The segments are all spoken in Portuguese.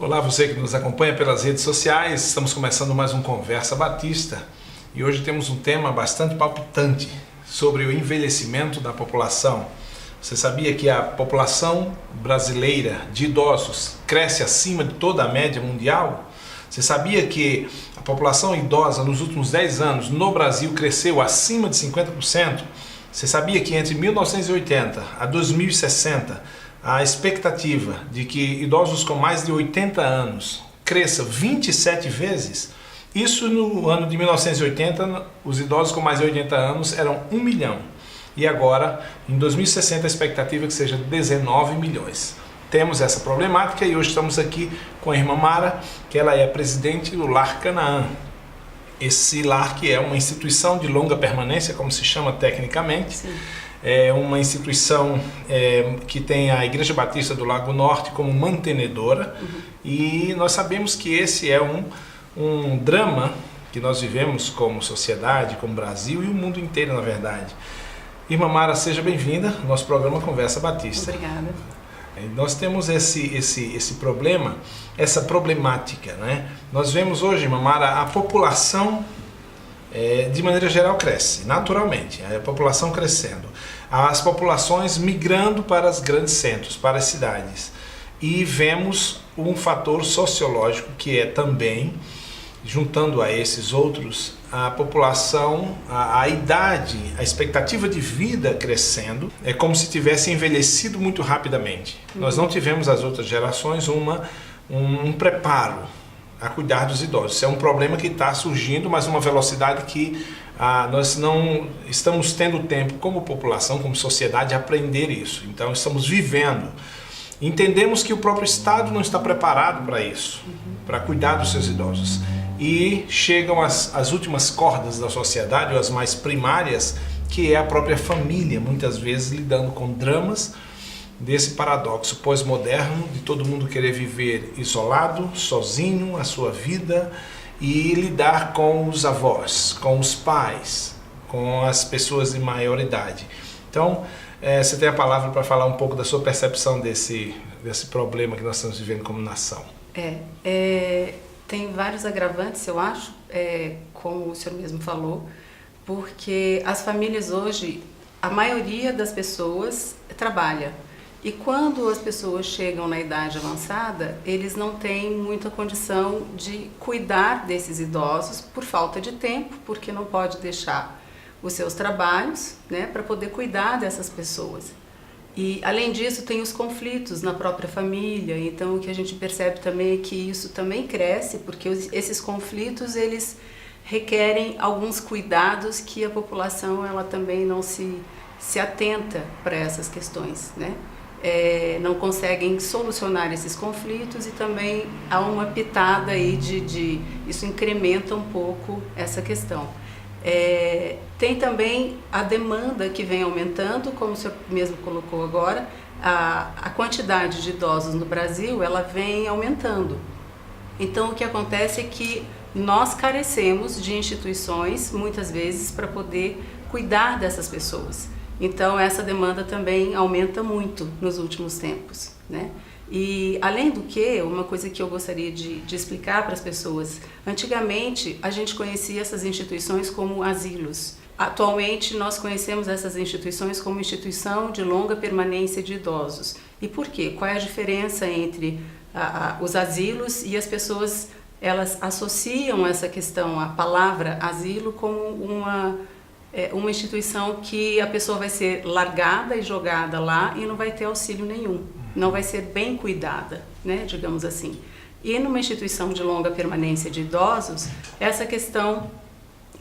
Olá, você que nos acompanha pelas redes sociais, estamos começando mais um Conversa Batista e hoje temos um tema bastante palpitante sobre o envelhecimento da população. Você sabia que a população brasileira de idosos cresce acima de toda a média mundial? Você sabia que a população idosa nos últimos 10 anos no Brasil cresceu acima de 50%? Você sabia que entre 1980 a 2060 a expectativa de que idosos com mais de 80 anos cresça 27 vezes? Isso no ano de 1980, os idosos com mais de 80 anos eram 1 milhão. E agora, em 2060, a expectativa é que seja 19 milhões. Temos essa problemática e hoje estamos aqui com a irmã Mara, que ela é presidente do Lar Canaã. Esse lar que é uma instituição de longa permanência, como se chama tecnicamente. Sim. É uma instituição que tem a Igreja Batista do Lago Norte como mantenedora. E nós sabemos que esse é um drama que nós vivemos como sociedade, como Brasil e o mundo inteiro, na verdade. Irmã Mara, seja bem-vinda ao nosso programa Conversa Batista. Obrigada. Nós temos esse problema, essa problemática, né? Nós vemos hoje, irmã Mara, a população, de maneira geral, cresce, naturalmente, a população crescendo. As populações migrando para os grandes centros, para as cidades. E vemos um fator sociológico que é também, juntando a esses outros, a população, a idade, a expectativa de vida crescendo, é como se tivesse envelhecido muito rapidamente. Nós não tivemos, as outras gerações, um preparo a cuidar dos idosos. Isso é um problema que está surgindo, mas uma velocidade que nós não estamos tendo tempo como população, como sociedade, de aprender isso. Então estamos vivendo. Entendemos que o próprio Estado não está preparado para isso, para cuidar dos seus idosos. E chegam as últimas cordas da sociedade, ou as mais primárias, que é a própria família, muitas vezes lidando com dramas desse paradoxo pós-moderno de todo mundo querer viver isolado, sozinho, a sua vida, e lidar com os avós, com os pais, com as pessoas de maior idade. Então, você tem a palavra para falar um pouco da sua percepção desse problema que nós estamos vivendo como nação. Tem vários agravantes, eu acho, como o senhor mesmo falou, porque as famílias hoje, a maioria das pessoas trabalha. E quando as pessoas chegam na idade avançada, eles não têm muita condição de cuidar desses idosos por falta de tempo, porque não pode deixar os seus trabalhos, né, para poder cuidar dessas pessoas. E, além disso, tem os conflitos na própria família, então o que a gente percebe também é que isso também cresce, porque esses conflitos, eles requerem alguns cuidados que a população, ela também não se atenta para essas questões, né? Não conseguem solucionar esses conflitos e também há uma pitada aí isso incrementa um pouco essa questão. Tem também a demanda que vem aumentando, como o senhor mesmo colocou agora, a quantidade de idosos no Brasil, ela vem aumentando. Então o que acontece é que nós carecemos de instituições, muitas vezes, para poder cuidar dessas pessoas. Então essa demanda também aumenta muito nos últimos tempos, né? E, além do que, uma coisa que eu gostaria de explicar para as pessoas, antigamente a gente conhecia essas instituições como asilos. Atualmente nós conhecemos essas instituições como instituição de longa permanência de idosos. E por quê? Qual é a diferença entre os asilos e as pessoas, elas associam essa questão, a palavra asilo, como uma instituição que a pessoa vai ser largada e jogada lá e não vai ter auxílio nenhum. Não vai ser bem cuidada, né, digamos assim. E numa instituição de longa permanência de idosos, essa questão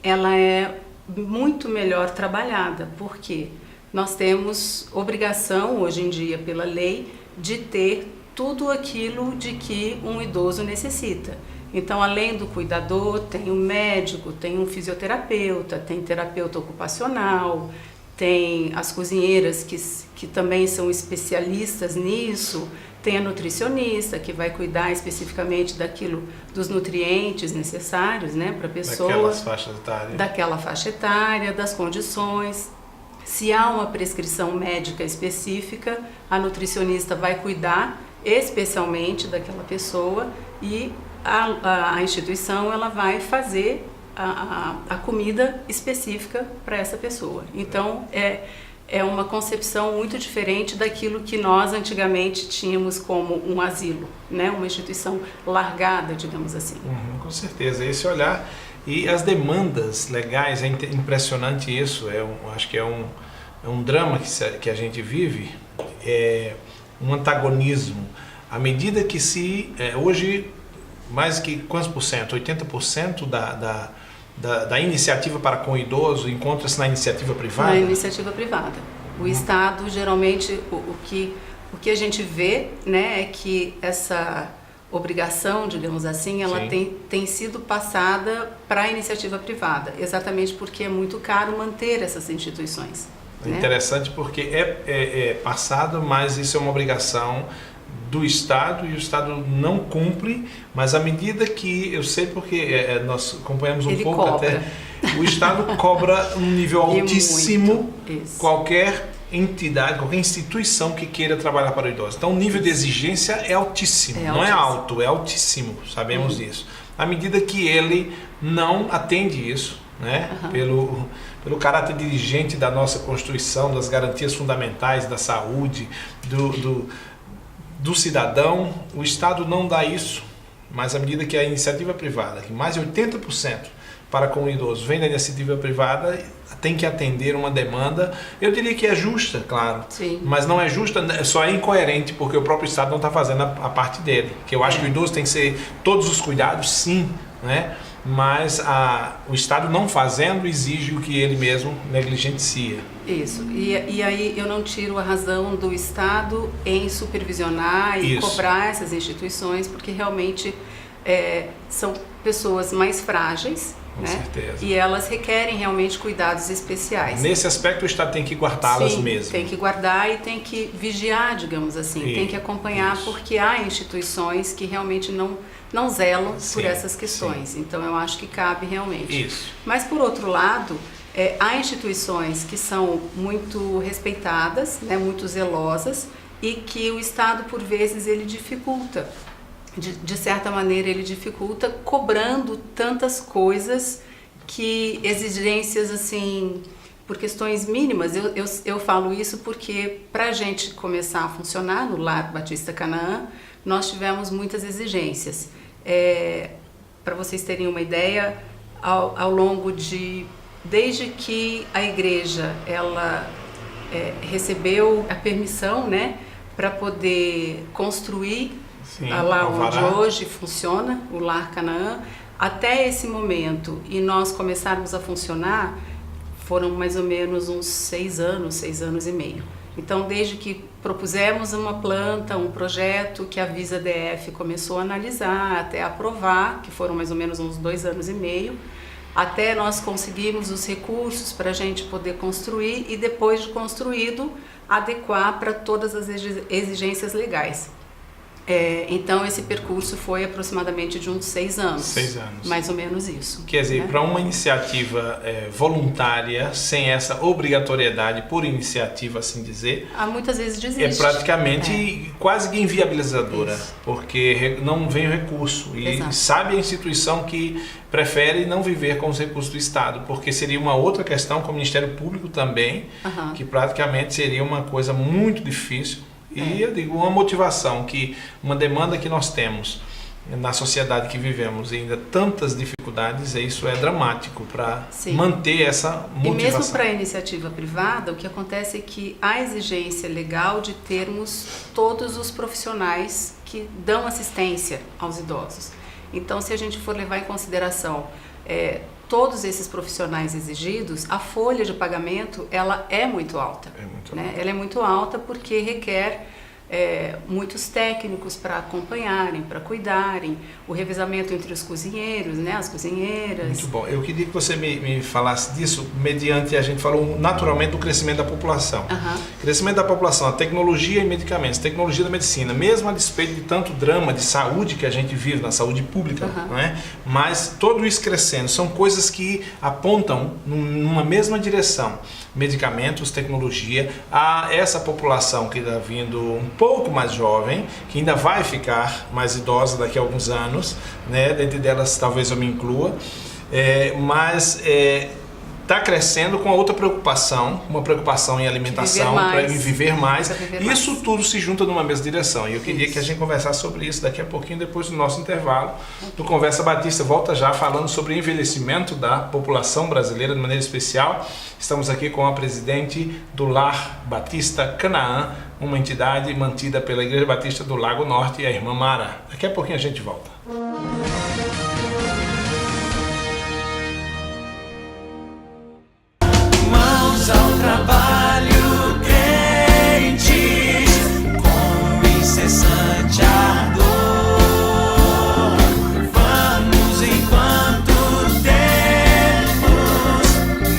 ela é muito melhor trabalhada, porque nós temos obrigação, hoje em dia, pela lei, de ter tudo aquilo de que um idoso necessita. Então, além do cuidador, tem um médico, tem um fisioterapeuta, tem terapeuta ocupacional, tem as cozinheiras que também são especialistas nisso, tem a nutricionista que vai cuidar especificamente dos nutrientes necessários, né, para a pessoa. Daquela faixa etária, das condições. Se há uma prescrição médica específica, a nutricionista vai cuidar especialmente daquela pessoa, e a instituição ela vai fazer a comida específica para essa pessoa. Então, é uma concepção muito diferente daquilo que nós antigamente tínhamos como um asilo, né? Uma instituição largada, digamos assim. Com certeza, esse olhar e as demandas legais, é impressionante isso, acho que é um drama que a gente vive, é um antagonismo. À medida que hoje, mais que quantos por cento? 80% da iniciativa para com o idoso encontra-se na iniciativa privada? Na iniciativa privada. O Estado, geralmente, o que a gente vê, né, é que essa obrigação, digamos assim, ela tem sido passada para a iniciativa privada, exatamente porque é muito caro manter essas instituições. É interessante porque é passado, mas isso é uma obrigação do Estado e o Estado não cumpre, mas à medida que, eu sei porque nós acompanhamos um pouco cobra. Até, o Estado cobra um nível altíssimo qualquer entidade, qualquer instituição que queira trabalhar para o idoso. Então o nível de exigência é altíssimo, não é alto, é altíssimo, sabemos disso. À medida que ele não atende isso, né, pelo caráter dirigente da nossa Constituição, das garantias fundamentais da saúde, do cidadão, o Estado não dá isso, mas à medida que a iniciativa privada, que mais de 80% para com o idoso vem da iniciativa privada, tem que atender uma demanda, eu diria que é justa, claro, mas não é justa, só é incoerente porque o próprio Estado não está fazendo a parte dele, que eu acho que o idoso tem que ser todos os cuidados, sim, né? Mas o Estado não fazendo exige o que ele mesmo negligencia. Isso, e aí eu não tiro a razão do Estado em supervisionar e cobrar essas instituições, porque realmente são pessoas mais frágeis, com certeza. E elas requerem realmente cuidados especiais. Nesse aspecto o Estado tem que guardá-las mesmo. Tem que guardar e tem que vigiar, digamos assim, tem que acompanhar, porque há instituições que realmente não zelam por essas questões. Então eu acho que cabe realmente. Mas por outro lado, há instituições que são muito respeitadas, né, muito zelosas, e que o Estado por vezes ele dificulta. De certa maneira ele dificulta cobrando tantas coisas, que exigências assim, por questões mínimas. Eu falo isso porque para a gente começar a funcionar no Lar Batista Canaã, nós tivemos muitas exigências. Para vocês terem uma ideia, ao longo desde que a igreja ela recebeu a permissão, né, para poder construir lá onde hoje funciona o Lar Canaã, até esse momento e nós começarmos a funcionar, foram mais ou menos uns 6 anos e meio. Então, desde que propusemos uma planta, um projeto que a Visa DF começou a analisar, até aprovar, que foram mais ou menos uns 2 anos e meio, até nós conseguirmos os recursos para a gente poder construir e depois de construído, adequar para todas as exigências legais. Então esse percurso foi aproximadamente de uns 6 anos. 6 anos. Mais ou menos isso. Quer dizer, para uma iniciativa voluntária, sem essa obrigatoriedade por iniciativa, assim dizer, muitas vezes desiste. É praticamente quase que inviabilizadora, porque não vem o recurso. E sabe a instituição que prefere não viver com os recursos do Estado, porque seria uma outra questão com o Ministério Público também, que praticamente seria uma coisa muito difícil. E eu digo, uma motivação, uma demanda que nós temos na sociedade que vivemos e ainda tantas dificuldades, isso é dramático para manter essa motivação. E mesmo para a iniciativa privada, o que acontece é que há exigência legal de termos todos os profissionais que dão assistência aos idosos. Então, se a gente for levar em consideração todos esses profissionais exigidos, a folha de pagamento ela é muito alta. Ela é muito alta porque requer muitos técnicos para acompanharem, para cuidarem, o revezamento entre os cozinheiros, né, as cozinheiras. Muito bom. Eu queria que você me falasse disso, mediante, a gente falou naturalmente do crescimento da população. Crescimento da população, a tecnologia e medicamentos, tecnologia da medicina, mesmo a despeito de tanto drama de saúde que a gente vive na saúde pública, né? Mas todo isso crescendo, são coisas que apontam numa mesma direção. medicamentos, tecnologia, a essa população que está vindo um pouco mais jovem, que ainda vai ficar mais idosa daqui a alguns anos, né? Dentre delas talvez eu me inclua, mas está crescendo com outra preocupação, uma preocupação em alimentação, para viver mais. Isso tudo se junta numa mesma direção. E eu queria que a gente conversasse sobre isso daqui a pouquinho, depois do nosso intervalo. Do Conversa Batista volta já falando sobre o envelhecimento da população brasileira de maneira especial. Estamos aqui com a presidente do Lar Batista Canaã, uma entidade mantida pela Igreja Batista do Lago Norte, a irmã Mara. Daqui a pouquinho a gente volta. Ao trabalho crentes com incessante ardor, vamos enquanto temos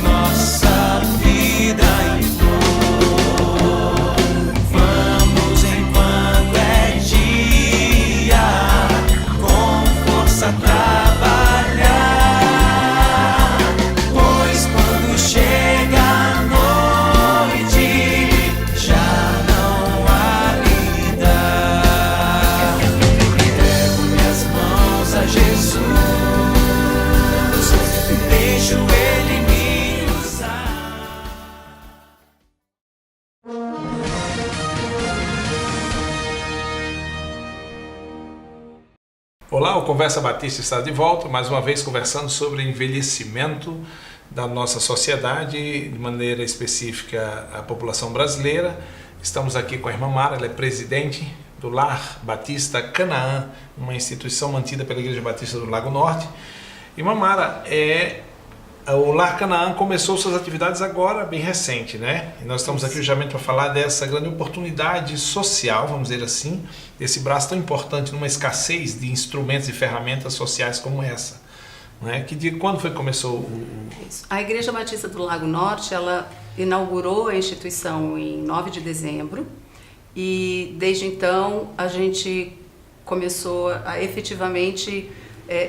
nossa vida em flor, vamos enquanto é dia, com força trabalhar, pois quando chega Olá, o Conversa Batista está de volta, mais uma vez conversando sobre envelhecimento da nossa sociedade, de maneira específica a população brasileira. Estamos aqui com a irmã Mara, ela é presidente do Lar Batista Canaã, uma instituição mantida pela Igreja Batista do Lago Norte. Irmã Mara, o Lar Canaã começou suas atividades agora, bem recente, né? E nós estamos aqui justamente para falar dessa grande oportunidade social, vamos dizer assim, desse braço tão importante numa escassez de instrumentos e ferramentas sociais como essa. Né? Quando foi que começou A Igreja Batista do Lago Norte, ela inaugurou a instituição em 9 de dezembro e desde então a gente começou a efetivamente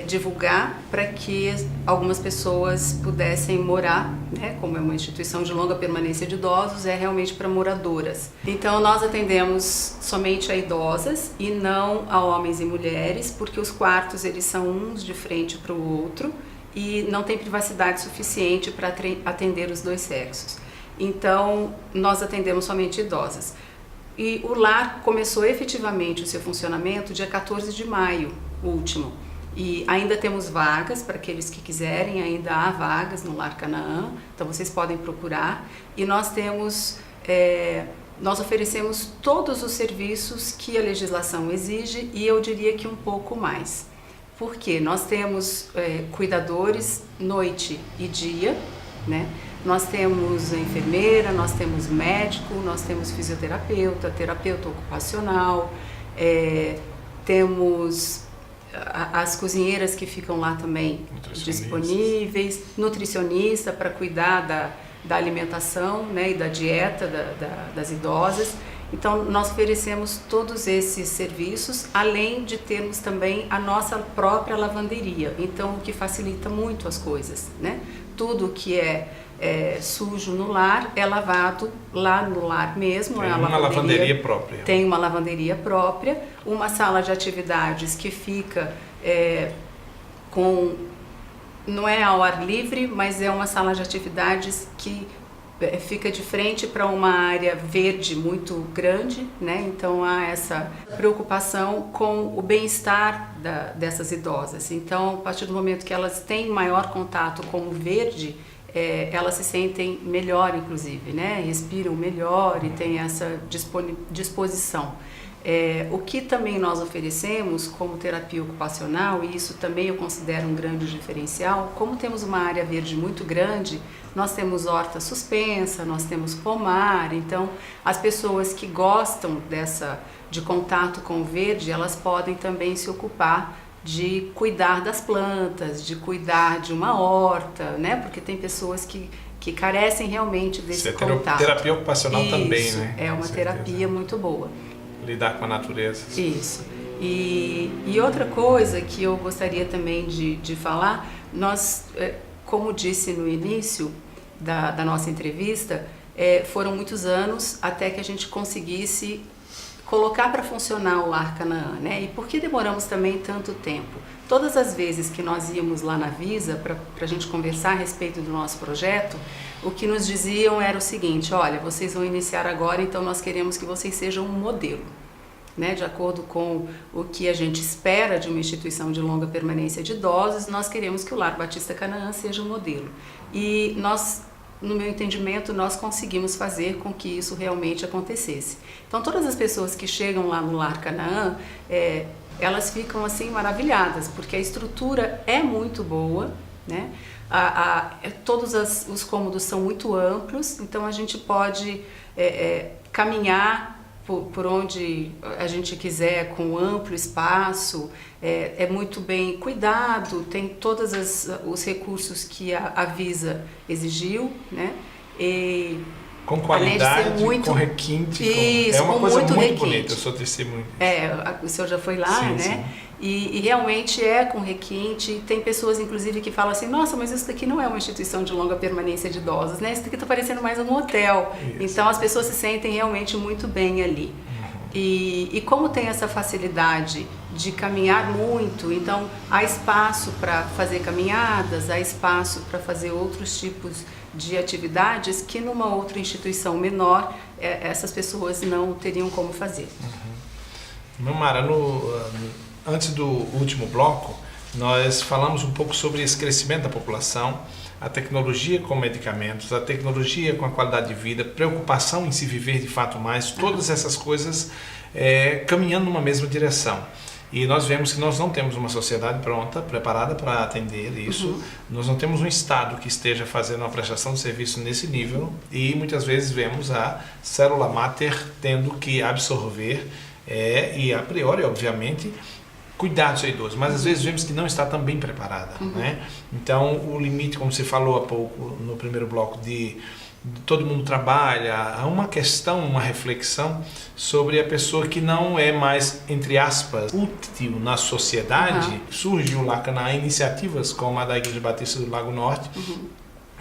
divulgar para que algumas pessoas pudessem morar, né? Como é uma instituição de longa permanência de idosos, é realmente para moradoras. Então nós atendemos somente a idosas e não a homens e mulheres, porque os quartos eles são uns de frente para o outro e não tem privacidade suficiente para atender os dois sexos. Então nós atendemos somente idosas. E o lar começou efetivamente o seu funcionamento dia 14 de maio último. E ainda temos vagas para aqueles que quiserem, ainda há vagas no Lar Canaã, então vocês podem procurar. E nós oferecemos todos os serviços que a legislação exige e eu diria que um pouco mais. Por quê? Nós temos cuidadores noite e dia, né? Nós temos enfermeira, nós temos médico, nós temos fisioterapeuta, terapeuta ocupacional, temos as cozinheiras que ficam lá também disponíveis, nutricionista para cuidar da alimentação, né, e da dieta das idosas. Então nós oferecemos todos esses serviços, além de termos também a nossa própria lavanderia, então o que facilita muito as coisas, né? Tudo que é sujo no lar é lavado lá no lar mesmo. Tem uma lavanderia própria. Tem uma lavanderia própria, uma sala de atividades que fica não é ao ar livre, mas é uma sala de atividades que fica de frente para uma área verde muito grande, né? Então há essa preocupação com o bem-estar dessas idosas. Então, a partir do momento que elas têm maior contato com o verde, elas se sentem melhor, inclusive, né? Respiram melhor e têm essa disposição. O que também nós oferecemos como terapia ocupacional, e isso também eu considero um grande diferencial, como temos uma área verde muito grande, nós temos horta suspensa, nós temos pomar, então as pessoas que gostam de contato com o verde, elas podem também se ocupar de cuidar das plantas, de cuidar de uma horta, né? Porque tem pessoas que carecem realmente desse contato. Terapia ocupacional isso, também, né? É uma terapia muito boa. Lidar com a natureza. Isso. E outra coisa que eu gostaria também de falar, nós, como disse no início, da nossa entrevista, foram muitos anos até que a gente conseguisse colocar para funcionar o Lar Canaã, né? E por que demoramos também tanto tempo? Todas as vezes que nós íamos lá na Visa para a gente conversar a respeito do nosso projeto, o que nos diziam era o seguinte: olha, vocês vão iniciar agora, então nós queremos que vocês sejam um modelo, né? De acordo com o que a gente espera de uma instituição de longa permanência de idosos, nós queremos que o Lar Batista Canaã seja um modelo. E nós, no meu entendimento, nós conseguimos fazer com que isso realmente acontecesse. Então, todas as pessoas que chegam lá no Lar Canaã, elas ficam assim maravilhadas, porque a estrutura é muito boa, né? Todos os cômodos são muito amplos, então a gente pode caminhar por onde a gente quiser, com amplo espaço, é muito bem cuidado, tem todos os recursos que a Visa exigiu, né? E, com qualidade, com requinte, é uma coisa muito bonita, eu sou testemunho disso. O senhor já foi lá, sim, né? Sim. E realmente é com requinte. Tem pessoas, inclusive, que falam assim: nossa, mas isso daqui não é uma instituição de longa permanência de idosos, né? Isso daqui está parecendo mais um hotel. Isso. Então, as pessoas se sentem realmente muito bem ali. E como tem essa facilidade de caminhar muito, então há espaço para fazer caminhadas, há espaço para fazer outros tipos de atividades que numa outra instituição menor essas pessoas não teriam como fazer. Mara, antes do último bloco, nós falamos um pouco sobre esse crescimento da população, a tecnologia com medicamentos, a tecnologia com a qualidade de vida, preocupação em se viver de fato mais, todas essas coisas caminhando numa mesma direção. E nós vemos que nós não temos uma sociedade pronta, preparada para atender isso. Nós não temos um Estado que esteja fazendo uma prestação de serviço nesse nível e muitas vezes vemos a célula máter tendo que absorver e a priori, obviamente, cuidar do seu idoso, mas às vezes vemos que não está tão bem preparada, né? Então, o limite, como você falou há pouco no primeiro bloco, de todo mundo trabalha, há uma questão, uma reflexão sobre a pessoa que não é mais, entre aspas, útil na sociedade. Surgiu o Lar Canaã, iniciativas como a da Igreja Batista do Lago Norte,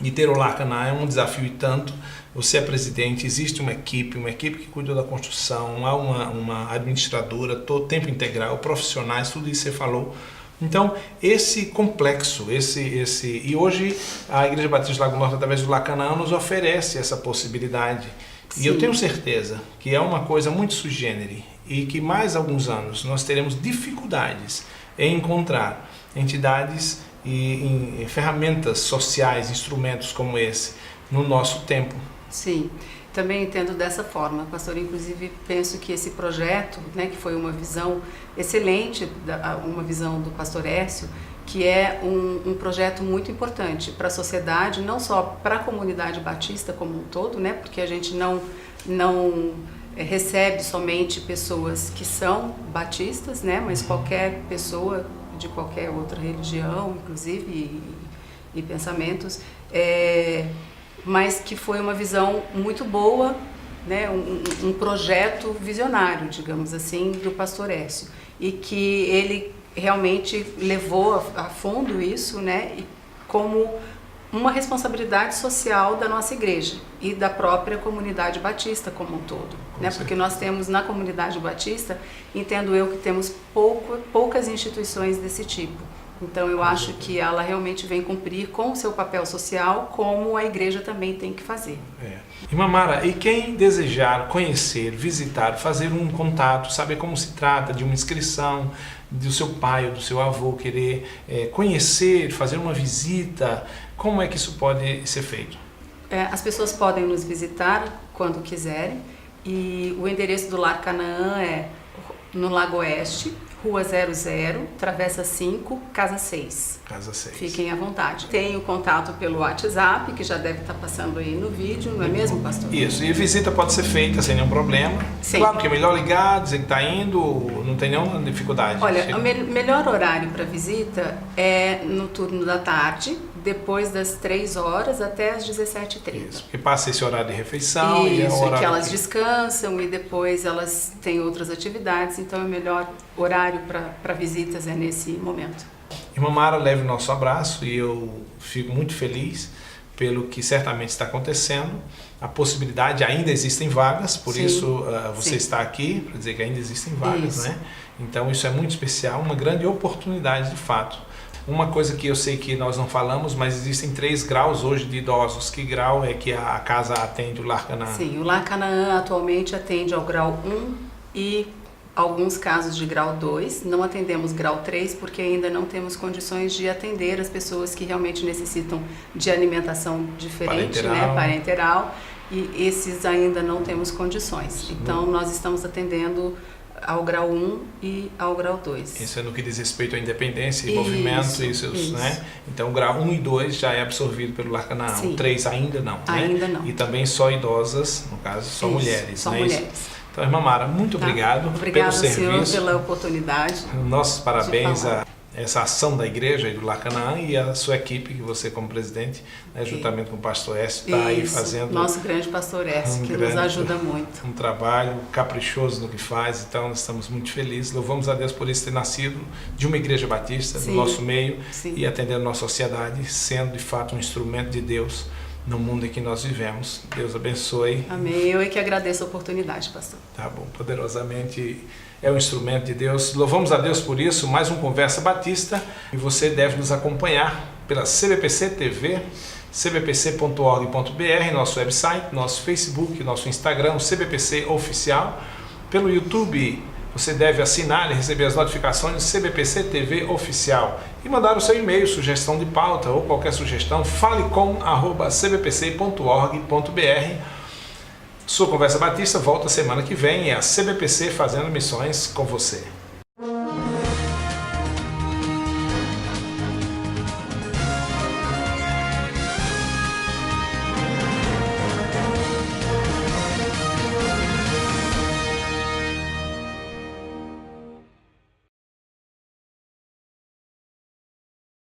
e ter o Lar Canaã é um desafio e tanto. Você é presidente, existe uma equipe que cuida da construção, há uma administradora, todo tempo integral, profissionais, tudo isso você falou. Então, esse complexo, e hoje a Igreja Batista do Lago Norte, através do Lar Canaã, nos oferece essa possibilidade. Sim. E eu tenho certeza que é uma coisa muito sui generis e que mais alguns anos nós teremos dificuldades em encontrar entidades e ferramentas sociais, instrumentos como esse, no nosso tempo. Sim, também entendo dessa forma, pastor. Inclusive, penso que esse projeto, né, que foi uma visão excelente, uma visão do pastor Écio, que é um projeto muito importante para a sociedade, não só para a comunidade batista como um todo, né, porque a gente não recebe somente pessoas que são batistas, né, mas qualquer pessoa de qualquer outra religião, inclusive, e pensamentos, mas que foi uma visão muito boa, né, um projeto visionário, digamos assim, do pastor Écio, e que ele realmente levou a fundo isso, né, como uma responsabilidade social da nossa igreja e da própria comunidade batista como um todo, né, porque nós temos na comunidade batista, entendo eu que temos poucas instituições desse tipo. Então, eu acho que ela realmente vem cumprir com o seu papel social, como a igreja também tem que fazer. Irmã Mara, e quem desejar conhecer, visitar, fazer um contato, saber como se trata de uma inscrição do seu pai ou do seu avô, querer conhecer, fazer uma visita, como é que isso pode ser feito? As pessoas podem nos visitar quando quiserem, e o endereço do Lar Canaã é no Lago Oeste, Rua 00, Travessa 5, Casa 6. Casa 6. Fiquem à vontade. Tem o contato pelo WhatsApp, que já deve estar passando aí no vídeo, não é mesmo, pastor? Isso, e a visita pode ser feita sem nenhum problema. Sim. Claro que é melhor ligar, dizer que está indo, não tem nenhuma dificuldade. Olha, o melhor horário para visita é no turno da tarde, depois das 3 horas até as 17h30. Isso, porque passa esse horário de refeição. Isso, e é o horário que elas descansam e depois elas têm outras atividades, então o melhor horário para visitas é nesse momento. Irmã Mara, leve o nosso abraço e eu fico muito feliz pelo que certamente está acontecendo. A possibilidade, ainda existem vagas, por Sim, isso você sim. está aqui para dizer que ainda existem vagas, Isso. né? Então isso é muito especial, uma grande oportunidade de fato. Uma coisa que eu sei que nós não falamos, mas existem 3 graus hoje de idosos. Que grau é que a casa atende, o Lar Canaã? Sim, o Lar Canaã atualmente atende ao grau 1 e alguns casos de grau 2. Não atendemos grau 3 porque ainda não temos condições de atender as pessoas que realmente necessitam de alimentação diferente, Parenteral. né, parenteral, e esses ainda não temos condições. Então nós estamos atendendo ao grau 1 e ao grau 2. Isso é no que diz respeito à independência e Isso, movimento, isso. né? Então o grau 1 e 2 já é absorvido pelo Lar Canaã, Sim. o 3 ainda não, né? Ainda não. E também só idosas, no caso só Isso, mulheres, só né? mulheres. Então, irmã Mara, muito Tá? obrigado Obrigada, pelo serviço. senhor, pela oportunidade. Nossos parabéns falar. a essa ação da igreja e do Lar Canaã e a sua equipe, que você como presidente, né, juntamente com o pastor Écio, está aí Isso, fazendo nosso grande pastor Écio, que nos ajuda muito. um trabalho caprichoso no que faz. Então nós estamos muito felizes, louvamos a Deus por isso ter nascido de uma igreja batista Sim, no nosso meio sim. e atendendo a nossa sociedade, sendo de fato um instrumento de Deus no mundo em que nós vivemos. Deus abençoe. Amém. Eu é que agradeço a oportunidade, pastor. Tá bom, poderosamente é um instrumento de Deus. Louvamos a Deus por isso. Mais um Conversa Batista e você deve nos acompanhar pela CBPC TV, cbpc.org.br, nosso website, nosso Facebook, nosso Instagram, o CBPC Oficial. Pelo YouTube, você deve assinar e receber as notificações do CBPC TV Oficial e mandar o seu e-mail, sugestão de pauta ou qualquer sugestão, falecom@cbpc.org.br. Sua Conversa Batista volta semana que vem e a CBPC fazendo missões com você.